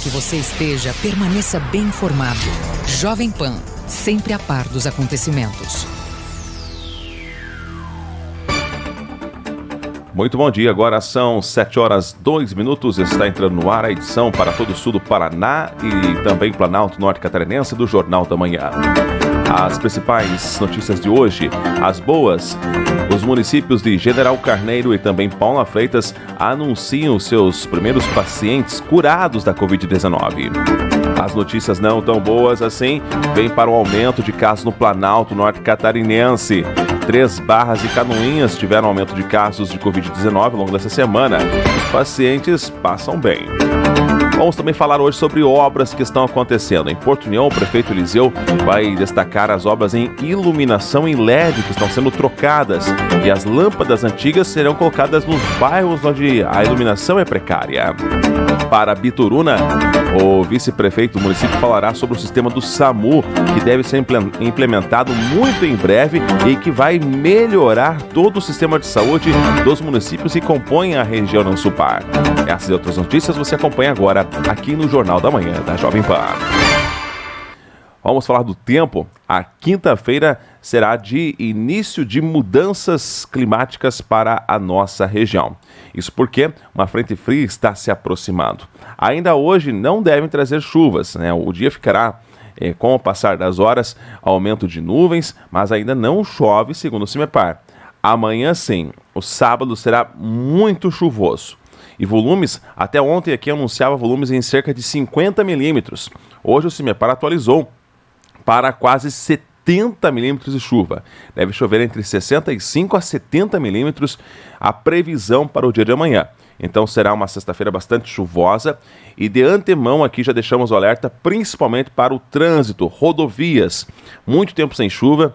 que você esteja, permaneça bem informado. Jovem Pan, sempre a par dos acontecimentos. Muito bom dia, agora são 7h02, está entrando no ar a edição para todo o sul do Paraná e também Planalto Norte Catarinense do Jornal da Manhã. As principais notícias de hoje, as boas, os municípios de General Carneiro e também Paula Freitas anunciam seus primeiros pacientes curados da Covid-19. As notícias não tão boas assim vêm para o aumento de casos no Planalto Norte Catarinense. 3 Barras e Canoinhas tiveram aumento de casos de Covid-19 ao longo dessa semana. Os pacientes passam bem. Vamos também falar hoje sobre obras que estão acontecendo. Em Porto União, o prefeito Eliseu vai destacar as obras em iluminação em LED que estão sendo trocadas e as lâmpadas antigas serão colocadas nos bairros onde a iluminação é precária. Para Bituruna, o vice-prefeito do município falará sobre o sistema do SAMU, que deve ser implementado muito em breve e que vai melhorar todo o sistema de saúde dos municípios que compõem a região Nansupar. Essas e outras notícias você acompanha agora aqui no Jornal da Manhã da Jovem Pan. Vamos falar do tempo. A quinta-feira será de início de mudanças climáticas para a nossa região. Isso porque uma frente fria está se aproximando. Ainda hoje não devem trazer chuvas, né? O dia ficará, com o passar das horas, aumento de nuvens, mas ainda não chove, segundo o CIMEPAR. Amanhã sim, o sábado será muito chuvoso. E volumes, até ontem aqui anunciava volumes em cerca de 50 milímetros. Hoje o CIMEPAR atualizou para quase 70 milímetros de chuva. Deve chover entre 65 a 70 milímetros a previsão para o dia de amanhã. Então será uma sexta-feira bastante chuvosa e de antemão aqui já deixamos o alerta principalmente para o trânsito, rodovias. Muito tempo sem chuva.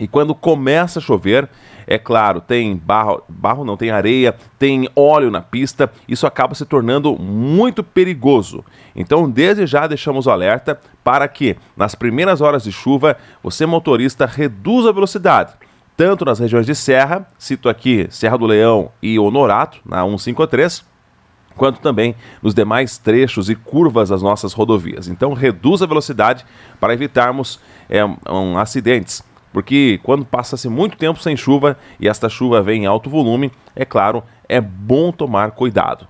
E quando começa a chover, é claro, tem barro não, tem areia, tem óleo na pista, isso acaba se tornando muito perigoso. Então, desde já deixamos o alerta para que, nas primeiras horas de chuva, você motorista reduza a velocidade, tanto nas regiões de serra, cito aqui Serra do Leão e Honorato, na 153, quanto também nos demais trechos e curvas das nossas rodovias. Então, reduza a velocidade para evitarmos acidentes. Porque quando passa-se muito tempo sem chuva e esta chuva vem em alto volume, é claro, é bom tomar cuidado.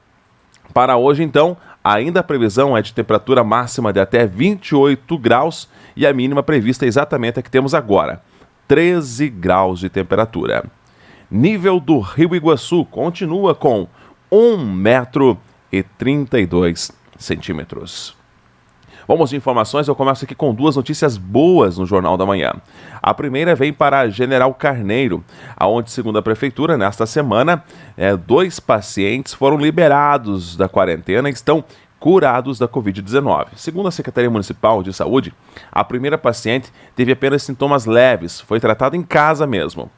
Para hoje, então, ainda a previsão é de temperatura máxima de até 28 graus e a mínima prevista é exatamente a que temos agora, 13 graus de temperatura. Nível do Rio Iguaçu continua com 1,32 m. Vamos de informações, eu começo aqui com 2 notícias boas no Jornal da Manhã. A primeira vem para General Carneiro, onde, segundo a Prefeitura, nesta semana, 2 pacientes foram liberados da quarentena e estão curados da Covid-19. Segundo a Secretaria Municipal de Saúde, a primeira paciente teve apenas sintomas leves, foi tratada em casa mesmo.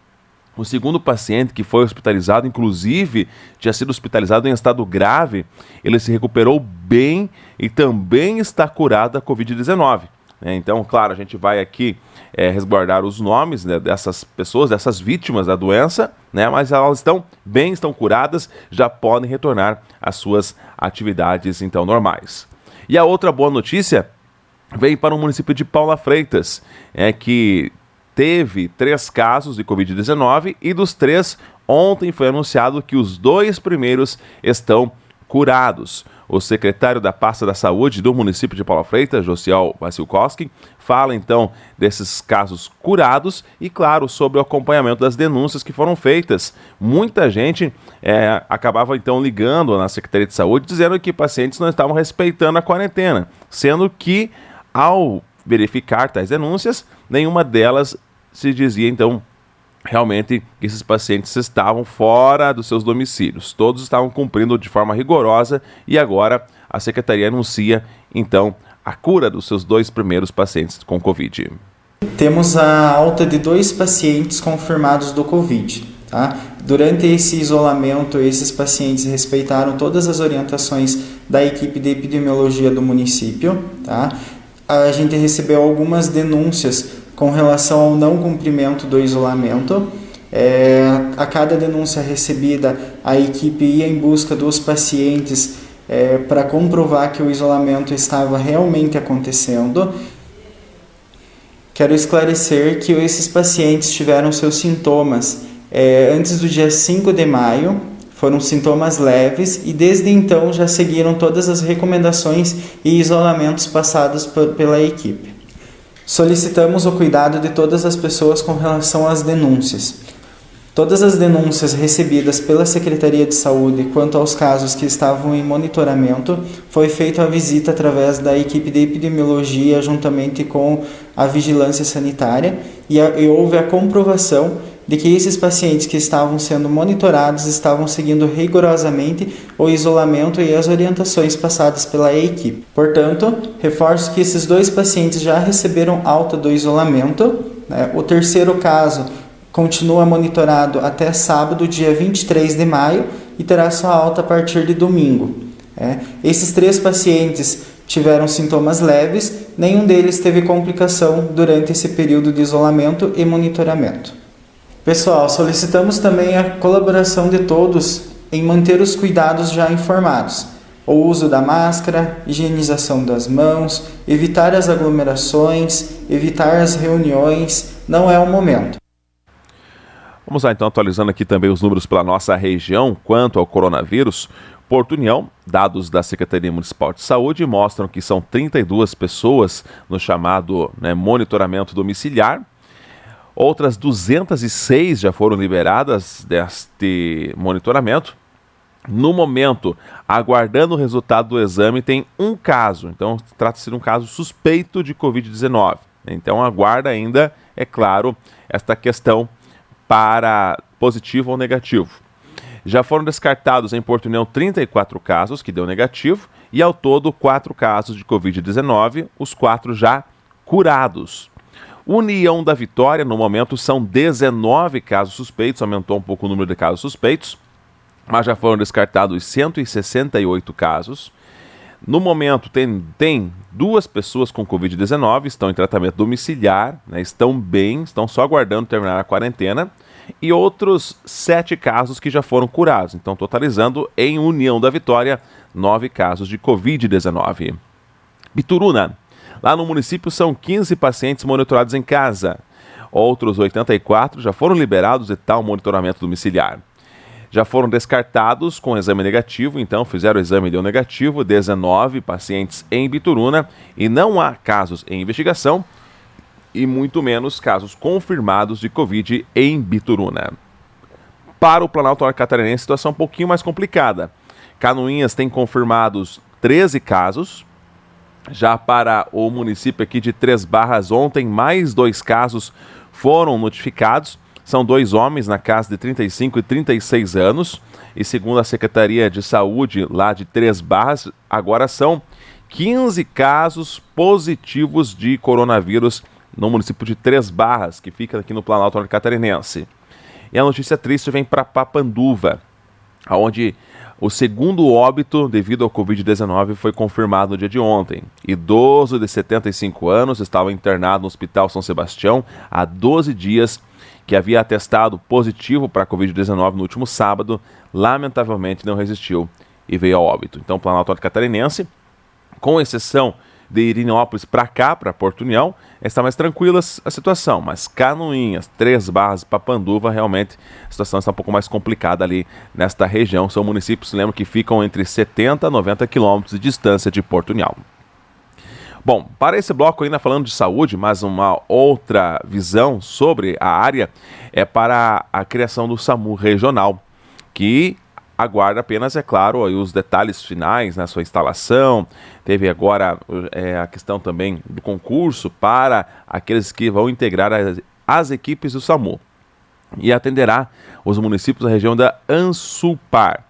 O segundo paciente, que foi hospitalizado, inclusive tinha sido hospitalizado em estado grave, ele se recuperou bem e também está curado da Covid-19. Então, claro, a gente vai aqui resguardar os nomes, né, dessas pessoas, dessas vítimas da doença, né, mas elas estão bem, estão curadas, já podem retornar às suas atividades então normais. E a outra boa notícia vem para o município de Paula Freitas, que teve 3 casos de Covid-19 e dos 3, ontem foi anunciado que os 2 primeiros estão curados. O secretário da Pasta da Saúde do município de Paula Freitas, Josiel Vassilkowski, fala então desses casos curados e, claro, sobre o acompanhamento das denúncias que foram feitas. Muita gente acabava então ligando na Secretaria de Saúde dizendo que pacientes não estavam respeitando a quarentena, sendo que, ao verificar tais denúncias, nenhuma delas se dizia, então, realmente que esses pacientes estavam fora dos seus domicílios. Todos estavam cumprindo de forma rigorosa e agora a Secretaria anuncia, então, a cura dos seus 2 primeiros pacientes com Covid. Temos a alta de 2 pacientes confirmados do Covid. Tá? Durante esse isolamento, esses pacientes respeitaram todas as orientações da equipe de epidemiologia do município. Tá? A gente recebeu algumas denúncias com relação ao não cumprimento do isolamento. A cada denúncia recebida, a equipe ia em busca dos pacientes para comprovar que o isolamento estava realmente acontecendo. Quero esclarecer que esses pacientes tiveram seus sintomas antes do dia 5 de maio, foram sintomas leves e desde então já seguiram todas as recomendações e isolamentos passados pela equipe. Solicitamos o cuidado de todas as pessoas com relação às denúncias. Todas as denúncias recebidas pela Secretaria de Saúde quanto aos casos que estavam em monitoramento, foi feita a visita através da equipe de epidemiologia juntamente com a vigilância sanitária e houve a comprovação de que esses pacientes que estavam sendo monitorados estavam seguindo rigorosamente o isolamento e as orientações passadas pela equipe. Portanto, reforço que esses 2 pacientes já receberam alta do isolamento, né? O terceiro caso continua monitorado até sábado, dia 23 de maio, e terá sua alta a partir de domingo. Esses 3 pacientes tiveram sintomas leves, nenhum deles teve complicação durante esse período de isolamento e monitoramento. Pessoal, solicitamos também a colaboração de todos em manter os cuidados já informados. O uso da máscara, higienização das mãos, evitar as aglomerações, evitar as reuniões, não é o momento. Vamos lá então, atualizando aqui também os números pela nossa região quanto ao coronavírus. Porto União, dados da Secretaria Municipal de Saúde mostram que são 32 pessoas no chamado monitoramento domiciliar. Outras 206 já foram liberadas deste monitoramento. No momento, aguardando o resultado do exame, tem um caso. Então, trata-se de um caso suspeito de Covid-19. Então, aguarda ainda, é claro, esta questão para positivo ou negativo. Já foram descartados em Porto União 34 casos, que deu negativo, e ao todo 4 casos de Covid-19, os 4 já curados. União da Vitória, no momento, são 19 casos suspeitos, aumentou um pouco o número de casos suspeitos, mas já foram descartados 168 casos. No momento, tem 2 pessoas com Covid-19, estão em tratamento domiciliar, estão bem, estão só aguardando terminar a quarentena, e outros 7 casos que já foram curados. Então, totalizando em União da Vitória, 9 casos de Covid-19. Bituruna. Lá no município são 15 pacientes monitorados em casa. Outros 84 já foram liberados de tal monitoramento domiciliar. Já foram descartados com exame negativo, então fizeram o exame e deu negativo, 19 pacientes em Bituruna e não há casos em investigação e muito menos casos confirmados de Covid em Bituruna. Para o Planalto Catarinense, a situação é um pouquinho mais complicada. Canoinhas tem confirmados 13 casos. Já para o município aqui de Três Barras, ontem mais 2 casos foram notificados. São 2 homens na casa de 35 e 36 anos. E segundo a Secretaria de Saúde lá de Três Barras, agora são 15 casos positivos de coronavírus no município de Três Barras, que fica aqui no Planalto Catarinense. E a notícia triste vem para Papanduva, onde o segundo óbito devido ao Covid-19 foi confirmado no dia de ontem. Idoso de 75 anos estava internado no Hospital São Sebastião há 12 dias, que havia atestado positivo para a Covid-19 no último sábado, lamentavelmente não resistiu e veio a óbito. Então, o Planalto Catarinense, com exceção de Irinópolis para cá, para Porto União, está mais tranquila a situação, mas Canoinhas, Três Barras, Papanduva, realmente a situação está um pouco mais complicada ali nesta região. São municípios, lembro, que ficam entre 70 a 90 quilômetros de distância de Porto União. Bom, para esse bloco ainda falando de saúde, mas uma outra visão sobre a área é para a criação do SAMU regional, que aguarda apenas, é claro, os detalhes finais na sua instalação. Teve agora a questão também do concurso para aqueles que vão integrar as equipes do SAMU e atenderá os municípios da região da Ansulpar.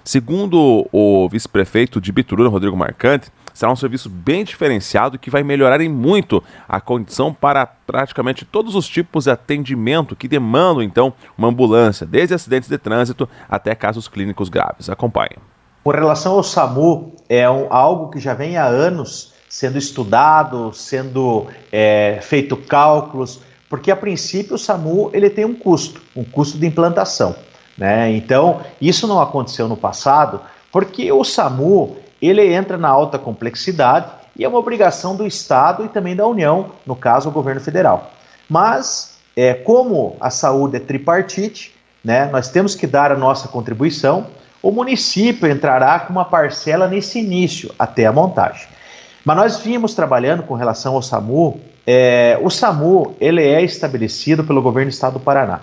Segundo o vice-prefeito de Bituruna, Rodrigo Marcante, será um serviço bem diferenciado que vai melhorar em muito a condição para praticamente todos os tipos de atendimento que demandam, então, uma ambulância, desde acidentes de trânsito até casos clínicos graves. Acompanhe. Com relação ao SAMU, é algo que já vem há anos sendo estudado, sendo feito cálculos, porque a princípio o SAMU ele tem um custo de implantação, né? Então, isso não aconteceu no passado, porque o SAMU ele entra na alta complexidade e é uma obrigação do Estado e também da União, no caso o governo federal. Mas, como a saúde é tripartite, né, nós temos que dar a nossa contribuição, o município entrará com uma parcela nesse início, até a montagem. Mas nós vimos trabalhando com relação ao SAMU, o SAMU ele é estabelecido pelo governo do Estado do Paraná.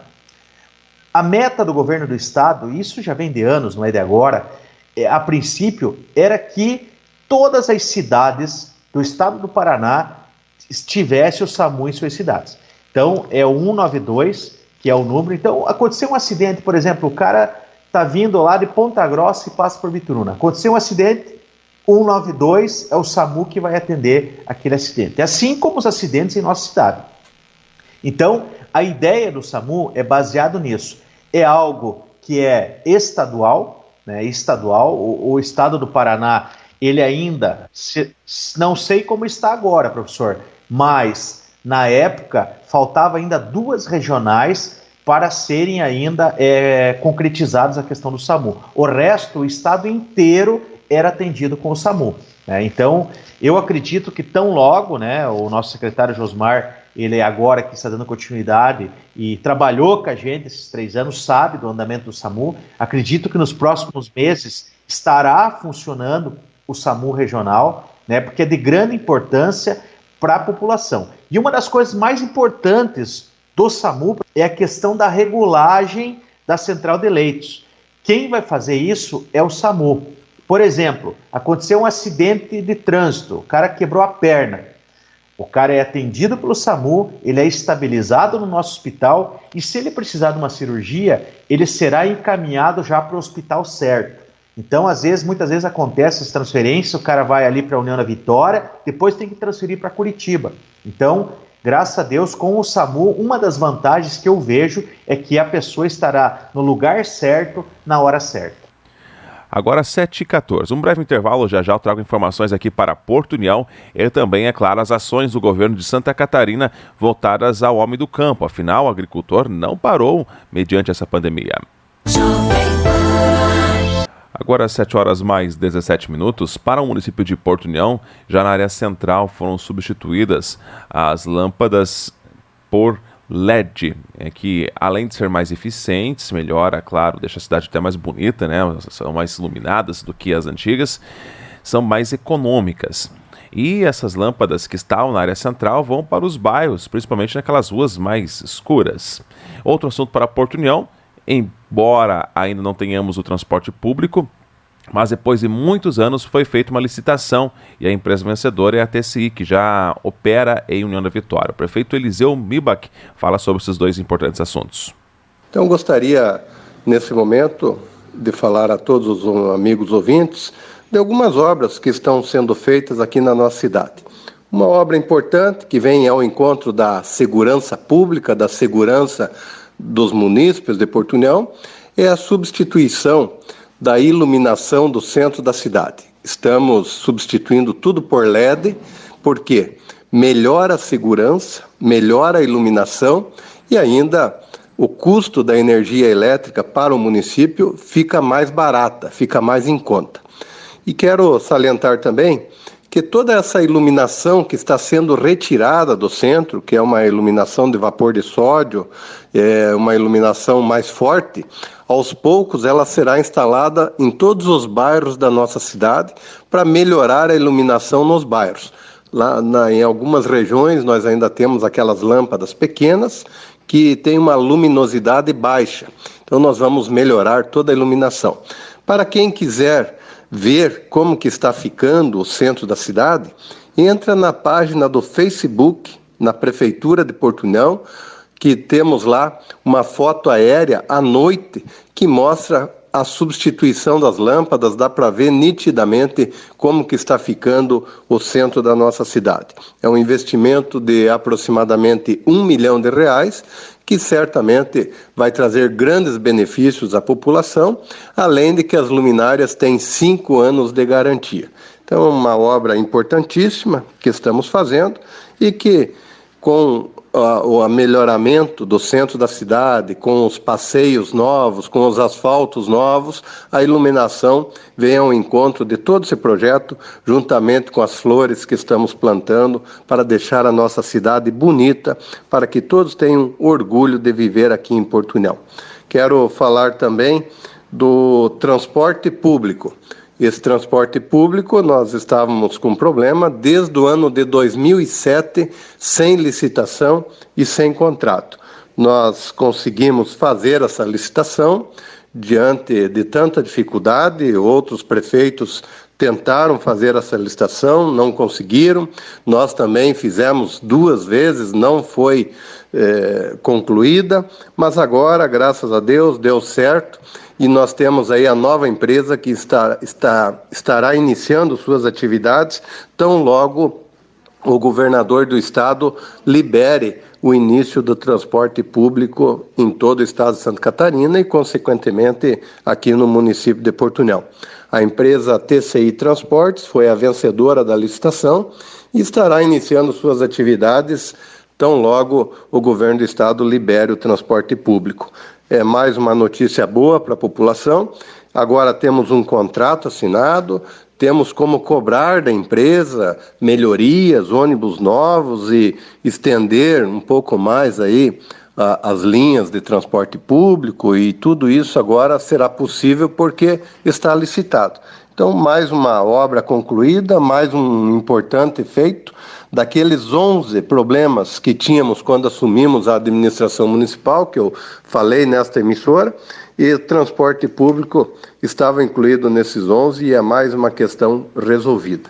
A meta do governo do Estado, isso já vem de anos, não é de agora, a princípio era que todas as cidades do Estado do Paraná tivessem o SAMU em suas cidades. Então é o 192, que é o número. Então aconteceu um acidente, por exemplo, o cara está vindo lá de Ponta Grossa e passa por Bituruna. Aconteceu um acidente, 192 é o SAMU que vai atender aquele acidente. Assim como os acidentes em nossa cidade. Então, a ideia do SAMU é baseado nisso. É algo que é estadual, né? Estadual. O Estado do Paraná, ele ainda, não sei como está agora, professor, mas na época faltava ainda 2 regionais para serem ainda concretizadas a questão do SAMU. O resto, o estado inteiro era atendido com o SAMU. Né? Então, eu acredito que tão logo, né, o nosso secretário Josmar, ele agora que está dando continuidade e trabalhou com a gente esses 3 anos, sabe do andamento do SAMU. Acredito que nos próximos meses estará funcionando o SAMU regional, né, porque é de grande importância para a população. E uma das coisas mais importantes do SAMU é a questão da regulagem da central de leitos. Quem vai fazer isso é o SAMU. Por exemplo, aconteceu um acidente de trânsito, o cara quebrou a perna. O cara é atendido pelo SAMU, ele é estabilizado no nosso hospital e se ele precisar de uma cirurgia, ele será encaminhado já para o hospital certo. Então, muitas vezes acontece essa transferência, o cara vai ali para a União da Vitória, depois tem que transferir para Curitiba. Então, graças a Deus, com o SAMU, uma das vantagens que eu vejo é que a pessoa estará no lugar certo, na hora certa. Agora 7h14, um breve intervalo, já eu trago informações aqui para Porto União e também, é claro, as ações do governo de Santa Catarina voltadas ao homem do campo. Afinal, o agricultor não parou mediante essa pandemia. Agora 7h17, para o município de Porto União, já na área central foram substituídas as lâmpadas por LED, que além de ser mais eficientes, melhora, claro, deixa a cidade até mais bonita, né? São mais iluminadas do que as antigas, são mais econômicas. E essas lâmpadas que estavam na área central vão para os bairros, principalmente naquelas ruas mais escuras. Outro assunto para Porto União, embora ainda não tenhamos o transporte público, mas depois de muitos anos foi feita uma licitação e a empresa vencedora é a TCI, que já opera em União da Vitória. O prefeito Eliseu Mibach fala sobre esses 2 importantes assuntos. Então gostaria, nesse momento, de falar a todos os amigos ouvintes de algumas obras que estão sendo feitas aqui na nossa cidade. Uma obra importante que vem ao encontro da segurança pública, da segurança dos munícipes de Porto União, é a substituição da iluminação do centro da cidade. Estamos substituindo tudo por LED, porque melhora a segurança, melhora a iluminação e ainda o custo da energia elétrica para o município fica mais barata, fica mais em conta. E quero salientar também que toda essa iluminação que está sendo retirada do centro, que é uma iluminação de vapor de sódio, é uma iluminação mais forte, aos poucos ela será instalada em todos os bairros da nossa cidade para melhorar a iluminação nos bairros. Em algumas regiões nós ainda temos aquelas lâmpadas pequenas que têm uma luminosidade baixa. Então nós vamos melhorar toda a iluminação. Para quem quiser ver como que está ficando o centro da cidade, entra na página do Facebook, na Prefeitura de Porto União, que temos lá uma foto aérea à noite que mostra a substituição das lâmpadas, dá para ver nitidamente como que está ficando o centro da nossa cidade. É um investimento de aproximadamente R$1 milhão, que certamente vai trazer grandes benefícios à população, além de que as luminárias têm 5 anos de garantia. Então é uma obra importantíssima que estamos fazendo e que, com o melhoramento do centro da cidade, com os passeios novos, com os asfaltos novos, a iluminação vem ao encontro de todo esse projeto, juntamente com as flores que estamos plantando, para deixar a nossa cidade bonita, para que todos tenham orgulho de viver aqui em Porto União. Quero falar também do transporte público. Esse transporte público, nós estávamos com problema desde o ano de 2007, sem licitação e sem contrato. Nós conseguimos fazer essa licitação diante de tanta dificuldade, outros prefeitos tentaram fazer essa licitação, não conseguiram. Nós também fizemos 2 vezes, não foi concluída, mas agora, graças a Deus, deu certo. E nós temos aí a nova empresa que estará iniciando suas atividades, tão logo o governador do estado libere o início do transporte público em todo o estado de Santa Catarina e, consequentemente, aqui no município de Porto União. A empresa TCI Transportes foi a vencedora da licitação e estará iniciando suas atividades tão logo o governo do estado libere o transporte público. É mais uma notícia boa para a população. Agora temos um contrato assinado, temos como cobrar da empresa melhorias, ônibus novos e estender um pouco mais aí as linhas de transporte público, e tudo isso agora será possível porque está licitado. Então, mais uma obra concluída, mais um importante feito. Daqueles 11 problemas que tínhamos quando assumimos a administração municipal, que eu falei nesta emissora, e o transporte público estava incluído nesses 11 e é mais uma questão resolvida.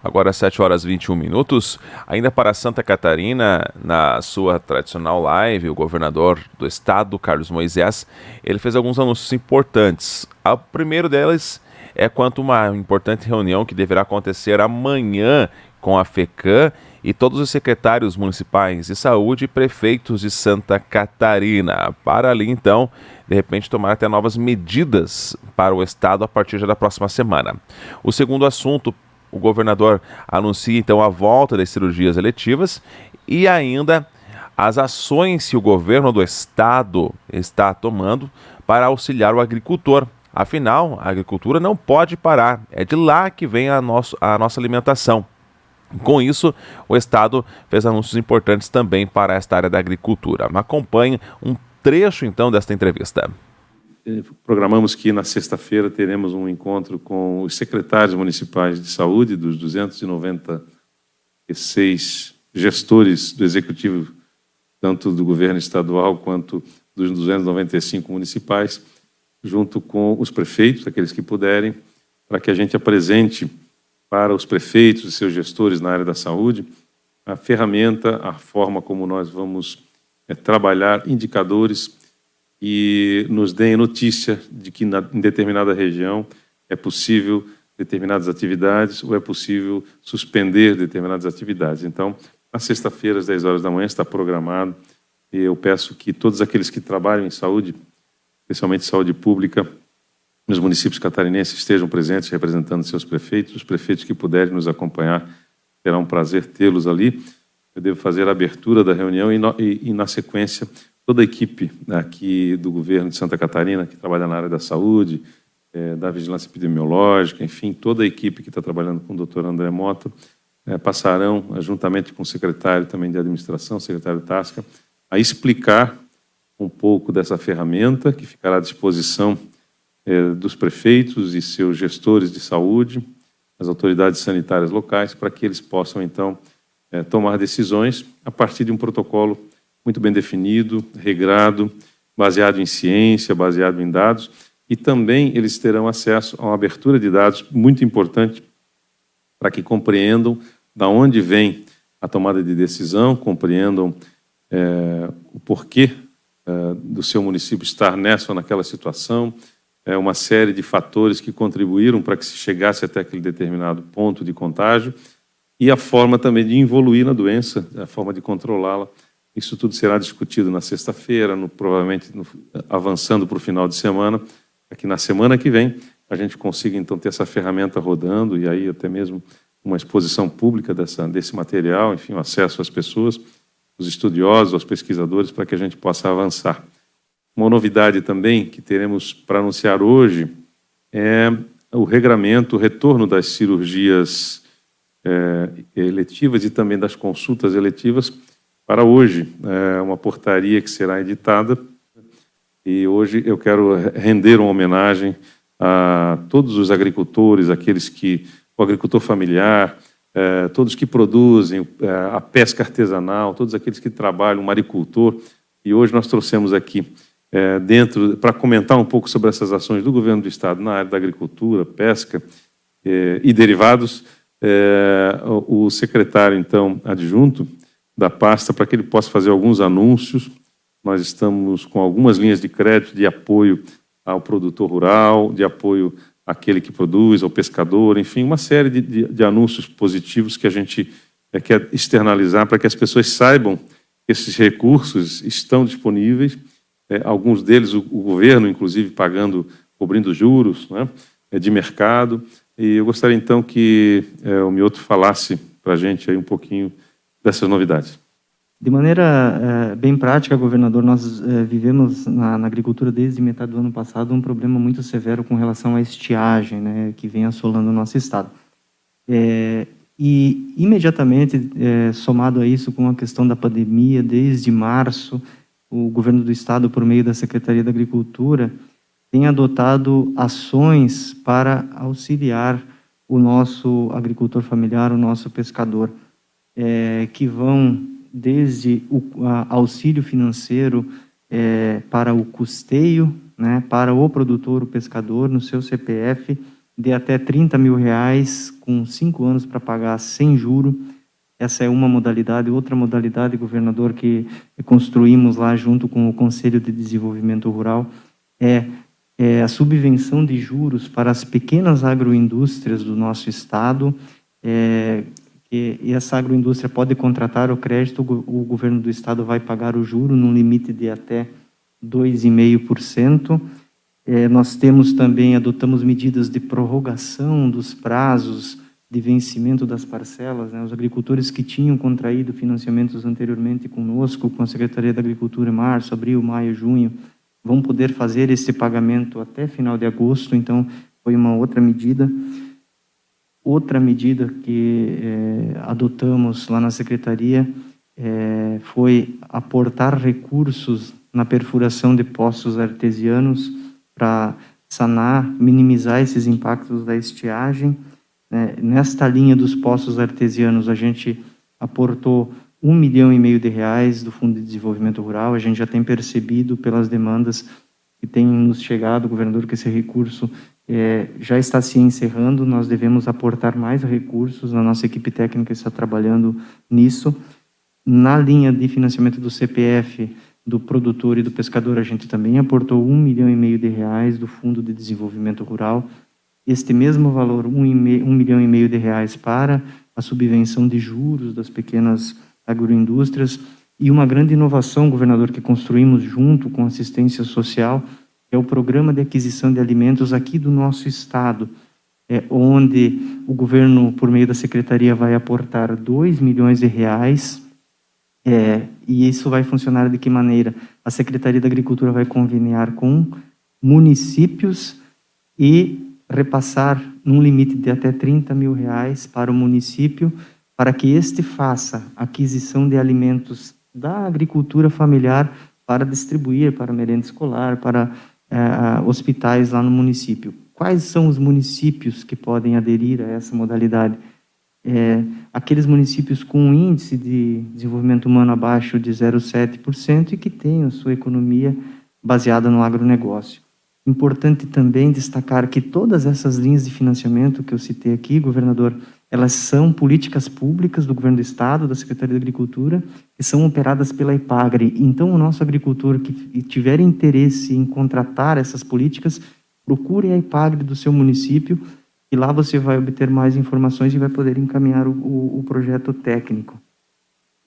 Agora 7h21. Ainda para Santa Catarina, na sua tradicional live, o governador do estado, Carlos Moisés, ele fez alguns anúncios importantes. O primeiro deles é quanto a uma importante reunião que deverá acontecer amanhã com a FECAM e todos os secretários municipais de saúde e prefeitos de Santa Catarina, para ali então, de repente, tomar até novas medidas para o estado a partir já da próxima semana. O segundo assunto, o governador anuncia então a volta das cirurgias eletivas e ainda as ações que o governo do estado está tomando para auxiliar o agricultor. Afinal, a agricultura não pode parar, é de lá que vem a nossa alimentação. Com isso, o Estado fez anúncios importantes também para esta área da agricultura. Acompanhe um trecho, então, desta entrevista. Programamos que na sexta-feira teremos um encontro com os secretários municipais de saúde dos 296 gestores do Executivo, tanto do governo estadual quanto dos 295 municipais, junto com os prefeitos, aqueles que puderem, para que a gente apresente para os prefeitos e seus gestores na área da saúde a ferramenta, a forma como nós vamos trabalhar indicadores e nos deem notícia de que em determinada região é possível determinadas atividades ou é possível suspender determinadas atividades. Então, na sexta-feira, às 10 horas da manhã, está programado, e eu peço que todos aqueles que trabalham em saúde, especialmente saúde pública, nos municípios catarinenses estejam presentes representando seus prefeitos. Os prefeitos que puderem nos acompanhar, terá um prazer tê-los ali. Eu devo fazer a abertura da reunião e na sequência, toda a equipe aqui do governo de Santa Catarina, que trabalha na área da saúde, da vigilância epidemiológica, enfim, toda a equipe que está trabalhando com o doutor André Mota, passarão, juntamente com o secretário também de administração, o secretário Tasca, a explicar um pouco dessa ferramenta que ficará à disposição dos prefeitos e seus gestores de saúde, as autoridades sanitárias locais, para que eles possam, então, tomar decisões a partir de um protocolo muito bem definido, regrado, baseado em ciência, baseado em dados, e também eles terão acesso a uma abertura de dados muito importante para que compreendam da onde vem a tomada de decisão, compreendam o porquê do seu município estar nessa ou naquela situação, uma série de fatores que contribuíram para que se chegasse até aquele determinado ponto de contágio e a forma também de evoluir na doença, a forma de controlá-la. Isso tudo será discutido na sexta-feira, provavelmente avançando para o final de semana, para que na semana que vem a gente consiga então ter essa ferramenta rodando e aí até mesmo uma exposição pública desse material, enfim, o acesso às pessoas, aos estudiosos, aos pesquisadores, para que a gente possa avançar. Uma novidade também que teremos para anunciar hoje é o regramento, o retorno das cirurgias eletivas e também das consultas eletivas para hoje. É uma portaria que será editada e hoje eu quero render uma homenagem a todos os agricultores, o agricultor familiar, todos que produzem a pesca artesanal, todos aqueles que trabalham, o maricultor. E hoje nós trouxemos aqui, para comentar um pouco sobre essas ações do Governo do Estado na área da agricultura, pesca e derivados, o secretário, então, adjunto da pasta, para que ele possa fazer alguns anúncios. Nós estamos com algumas linhas de crédito de apoio ao produtor rural, de apoio àquele que produz, ao pescador, enfim, uma série de anúncios positivos que a gente quer externalizar para que as pessoas saibam que esses recursos estão disponíveis, alguns deles o governo, inclusive, cobrindo juros, né, de mercado. E eu gostaria, então, que o Mioto falasse para a gente aí um pouquinho dessas novidades. De maneira bem prática, governador, nós vivemos na agricultura desde metade do ano passado um problema muito severo com relação à estiagem, né, que vem assolando o nosso estado. E imediatamente, somado a isso com a questão da pandemia, desde março, o governo do estado, por meio da Secretaria da Agricultura, tem adotado ações para auxiliar o nosso agricultor familiar, o nosso pescador, que vão desde o auxílio financeiro para o custeio, né, para o produtor, o pescador, no seu CPF, de até R$30 mil, com 5 anos para pagar sem juro. Essa é uma modalidade. Outra modalidade, governador, que construímos lá junto com o Conselho de Desenvolvimento Rural, é a subvenção de juros para as pequenas agroindústrias do nosso estado. E essa agroindústria pode contratar o crédito, o governo do estado vai pagar o juro num limite de até 2,5%. Nós adotamos medidas de prorrogação dos prazos de vencimento das parcelas, né? Os agricultores que tinham contraído financiamentos anteriormente conosco, com a Secretaria da Agricultura, em março, abril, maio, junho, vão poder fazer esse pagamento até final de agosto. Então, foi uma outra medida. Outra medida que adotamos lá na Secretaria foi aportar recursos na perfuração de poços artesianos para sanar, minimizar esses impactos da estiagem. Nesta linha dos poços artesianos, a gente aportou R$1,5 milhão do Fundo de Desenvolvimento Rural. A gente já tem percebido pelas demandas que têm nos chegado, governador, que esse recurso já está se encerrando. Nós devemos aportar mais recursos, a nossa equipe técnica está trabalhando nisso. Na linha de financiamento do CPF, do produtor e do pescador, a gente também aportou R$1,5 milhão do Fundo de Desenvolvimento Rural. Este mesmo valor, R$1,5 milhão para a subvenção de juros das pequenas agroindústrias. E uma grande inovação, governador, que construímos junto com assistência social, é o programa de aquisição de alimentos aqui do nosso estado, onde o governo, por meio da secretaria, vai aportar R$2 milhões, e isso vai funcionar de que maneira? A Secretaria da Agricultura vai conveniar com municípios e repassar num limite de até R$30 mil para o município, para que este faça aquisição de alimentos da agricultura familiar para distribuir para merenda escolar, para hospitais lá no município. Quais são os municípios que podem aderir a essa modalidade? Aqueles municípios com um índice de desenvolvimento humano abaixo de 0,7% e que tenham sua economia baseada no agronegócio. Importante também destacar que todas essas linhas de financiamento que eu citei aqui, governador, elas são políticas públicas do governo do estado, da Secretaria da Agricultura, que são operadas pela IPAGRE. Então, o nosso agricultor que tiver interesse em contratar essas políticas, procure a IPAGRE do seu município, e lá você vai obter mais informações e vai poder encaminhar o projeto técnico.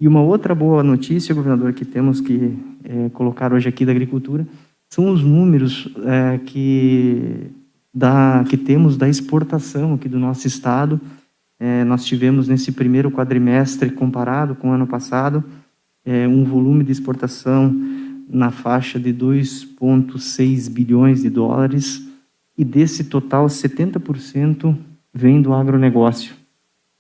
E uma outra boa notícia, governador, que temos que colocar hoje aqui da agricultura, são os números que temos da exportação aqui do nosso estado. Nós tivemos nesse primeiro quadrimestre, comparado com o ano passado, um volume de exportação na faixa de 2,6 bilhões de dólares, e desse total, 70% vem do agronegócio.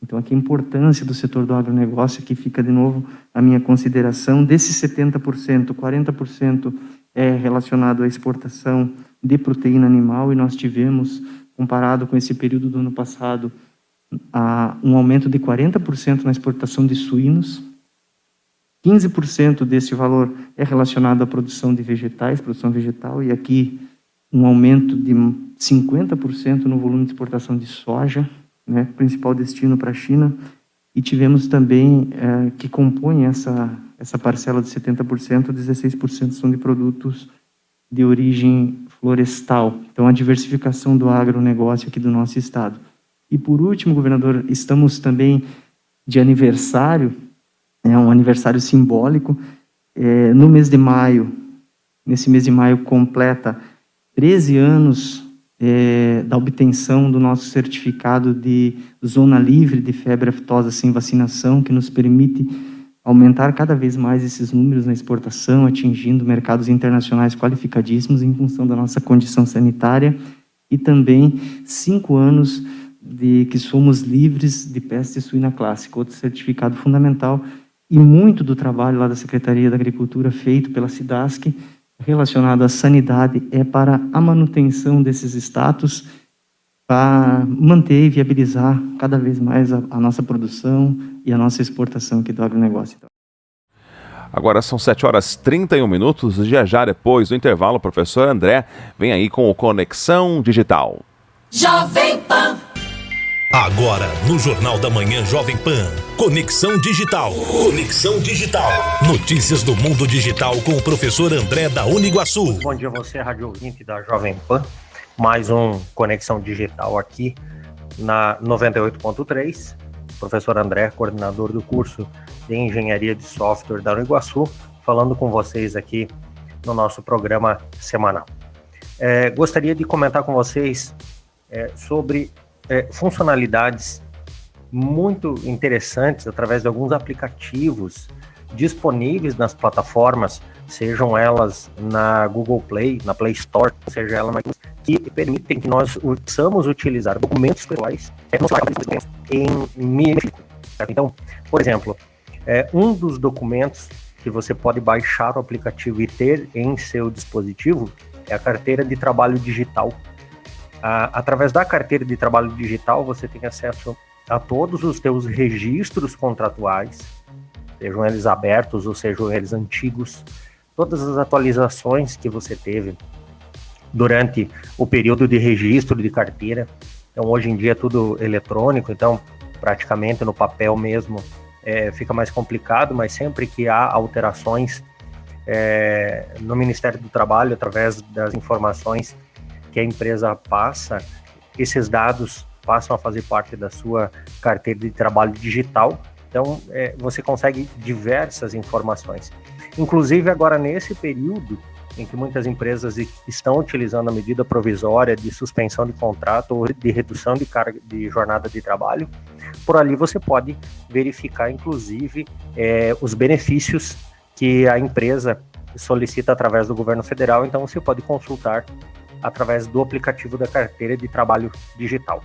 Então, aqui a importância do setor do agronegócio, aqui fica de novo a minha consideração. Desses 70%, 40% é relacionado à exportação de proteína animal, e nós tivemos, comparado com esse período do ano passado, um aumento de 40% na exportação de suínos. 15% desse valor é relacionado à produção de vegetais, produção vegetal, e aqui um aumento de 50% no volume de exportação de soja, né, principal destino para a China. E tivemos também, que compõem essa parcela de 70%, 16% são de produtos de origem florestal. Então, a diversificação do agronegócio aqui do nosso estado. E, por último, governador, estamos também de aniversário, um aniversário simbólico. No mês de maio, nesse mês de maio, completa 13 anos da obtenção do nosso certificado de zona livre de febre aftosa sem vacinação, que nos permite aumentar cada vez mais esses números na exportação, atingindo mercados internacionais qualificadíssimos em função da nossa condição sanitária, e também 5 anos de que somos livres de peste suína clássica, outro certificado fundamental, e muito do trabalho lá da Secretaria da Agricultura feito pela SIDASC, relacionado à sanidade, é para a manutenção desses status, para manter e viabilizar cada vez mais a nossa produção e a nossa exportação aqui do agronegócio. Agora são 7h31, já depois do intervalo, o professor André vem aí com o Conexão Digital. Jovem Pan. Agora, no Jornal da Manhã Jovem Pan, Conexão Digital. Conexão Digital. Notícias do mundo digital com o professor André da Uniguaçu. Bom dia a você, rádio ouvinte da Jovem Pan. Mais um Conexão Digital aqui na 98.3. Professor André, coordenador do curso de Engenharia de Software da Uniguaçu, falando com vocês aqui no nosso programa semanal. Gostaria de comentar com vocês sobre funcionalidades muito interessantes através de alguns aplicativos disponíveis nas plataformas, sejam elas na Google Play, na Play Store, seja ela na que permitem que nós possamos utilizar documentos pessoais em mímico. Então, por exemplo, um dos documentos que você pode baixar o aplicativo e ter em seu dispositivo é a carteira de trabalho digital. Através da carteira de trabalho digital, você tem acesso a todos os teus registros contratuais, sejam eles abertos ou sejam eles antigos, todas as atualizações que você teve durante o período de registro de carteira. Então, hoje em dia é tudo eletrônico, então praticamente no papel mesmo fica mais complicado, mas sempre que há alterações no Ministério do Trabalho, através das informações que a empresa passa, esses dados passam a fazer parte da sua carteira de trabalho digital. Então, você consegue diversas informações. Inclusive, agora nesse período em que muitas empresas estão utilizando a medida provisória de suspensão de contrato ou de redução de carga de jornada de trabalho, por ali você pode verificar, inclusive, os benefícios que a empresa solicita através do governo federal. Então, você pode consultar através do aplicativo da carteira de trabalho digital.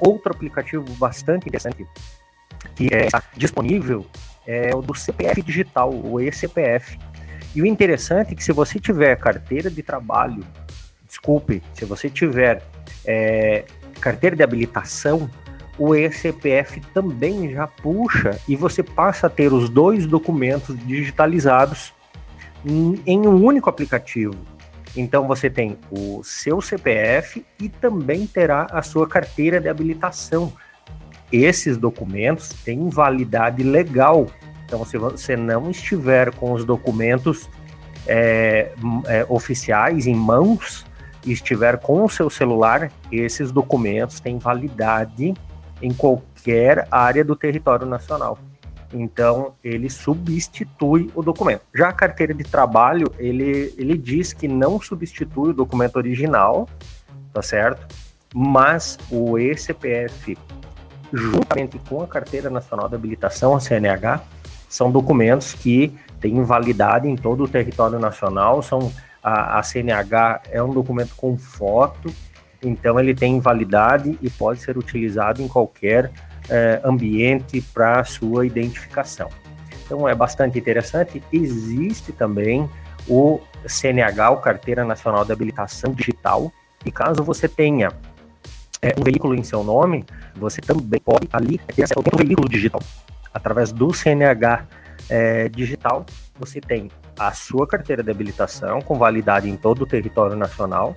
Outro aplicativo bastante interessante que está disponível é o do CPF digital, o eCPF. E o interessante é que se você tiver carteira de trabalho, se você tiver carteira de habilitação, o eCPF também já puxa e você passa a ter os dois documentos digitalizados em um único aplicativo. Então você tem o seu CPF e também terá a sua carteira de habilitação. Esses documentos têm validade legal. Então, se você não estiver com os documentos oficiais em mãos e estiver com o seu celular, esses documentos têm validade em qualquer área do território nacional. Então, ele substitui o documento. Já a carteira de trabalho, ele diz que não substitui o documento original, tá certo? Mas o eCPF, juntamente com a Carteira Nacional de Habilitação, a CNH, são documentos que têm validade em todo o território nacional. A CNH é um documento com foto, então ele tem validade e pode ser utilizado em qualquer ambiente para sua identificação. Então é bastante interessante. Existe também o CNH, o Carteira Nacional de Habilitação Digital, e caso você tenha um veículo em seu nome, você também pode ali ter acesso ao veículo digital. Através do CNH digital, você tem a sua carteira de habilitação com validade em todo o território nacional,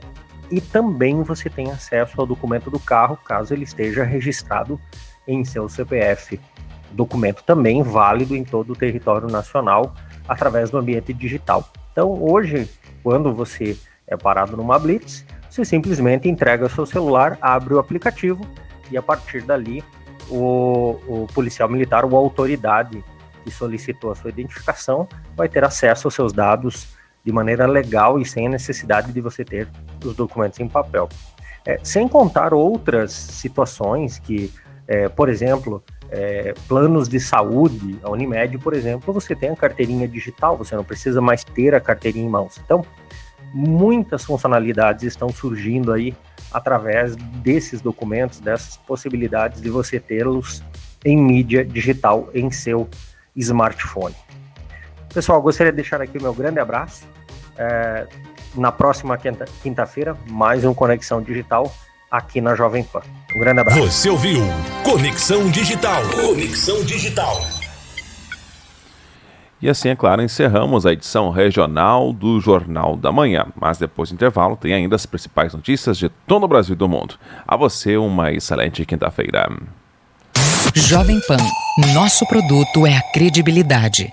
e também você tem acesso ao documento do carro, caso ele esteja registrado em seu CPF. Documento também válido em todo o território nacional através do ambiente digital. Então, hoje, quando você é parado numa blitz, você simplesmente entrega o seu celular, abre o aplicativo e, a partir dali, o policial militar ou a autoridade que solicitou a sua identificação vai ter acesso aos seus dados de maneira legal e sem a necessidade de você ter os documentos em papel. Sem contar outras situações que, por exemplo, planos de saúde, a Unimed, por exemplo, você tem a carteirinha digital, você não precisa mais ter a carteirinha em mãos. Então, muitas funcionalidades estão surgindo aí através desses documentos, dessas possibilidades de você tê-los em mídia digital em seu smartphone. Pessoal, gostaria de deixar aqui o meu grande abraço. Na próxima quinta-feira, mais um Conexão Digital aqui na Jovem Pan. Um grande abraço. Você ouviu Conexão Digital. Conexão Digital. E assim, é claro, encerramos a edição regional do Jornal da Manhã. Mas depois do intervalo tem ainda as principais notícias de todo o Brasil e do mundo. A você, uma excelente quinta-feira. Jovem Pan. Nosso produto é a credibilidade.